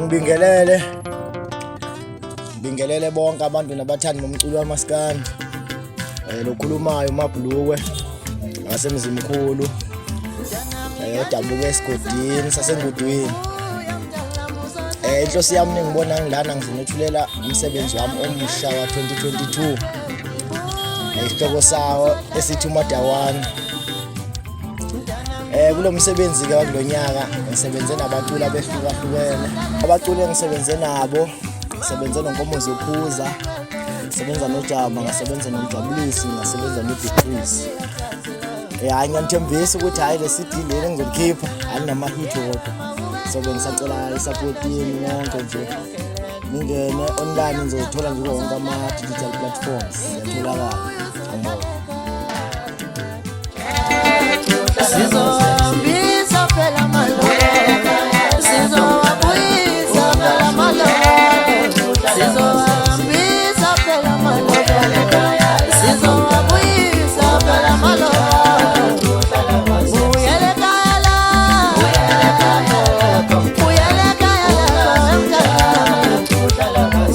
Ngibingelele bonke abantu nabathandi bomculo wamaskandi. Lokhulumayo uMabhlukwe ngasemzimkhulu. Odabuka esigodini sasengudwini. Inhloso yami ngibona ngilana ngizinethulela umsebenzi wami omusha wa 2022. Isihloko sawo esithi uMadawane. Kulo msebenzi ke wakulonyaka ngisebenze nabaculi abehlukahlukene. Abaculi engisebenze nabo, ngisebenze noNkomozi Ophuza, ngisebenza noJama, ngasebenza noMjabulisi, ngasebenza noDecrease. Ngiyathembisa ukuthi hayi le CD leli ngizolikhipha alinama-hit kodwa. So bengisacela i-support yenu yonke nje. Ningene online nizothola nje wonke ama-digital platforms. Ziyatholakala. Sizohambisa phela malolo, sizowabuyisa phela malolo, sizohambisa phela malolo, sizowabuyisa phela malolo. Buyele ekhaya la, buyele ekhaya la, buyele ekhaya la,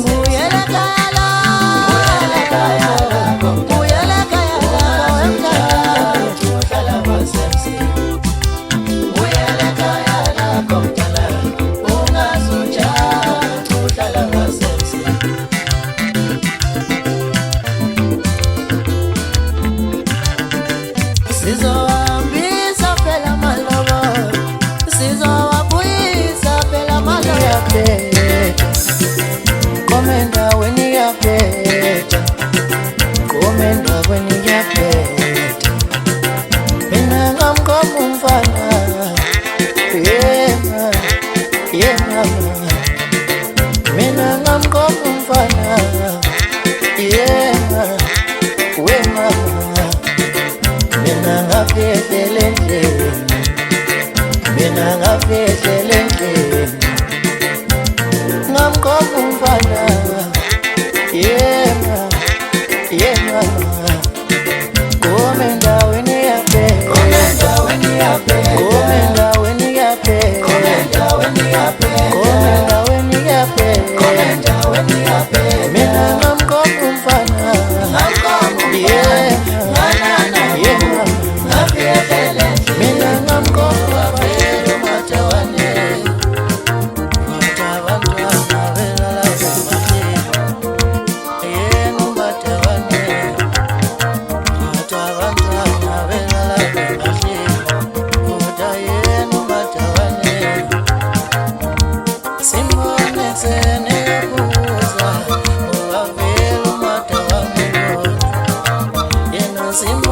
buyele ekhaya la, buyele ekhaya sizohambisa phela malobo, sizowabuyisa phela malobo yaphetha. Kome endaweni yaphetha, kome endaweni yaphetha. Mina ngamkhomba umfana, yeah mama. Mina ngamkhomba umfana, yeah we mama. Mina ngafehlele endleleni, mina ngafehlele endleleni. Ngamkhomba umfana, yeah mama. Kome endaweni yaphetha, kome endaweni yaphetha, kome endaweni yaphetha, kome endaweni yaphetha, kome endaweni yaphetha, kome endaweni yaphetha. Mina ngamkhomba umfana, yeah mina ngamkhomba phela uMadawane. Simba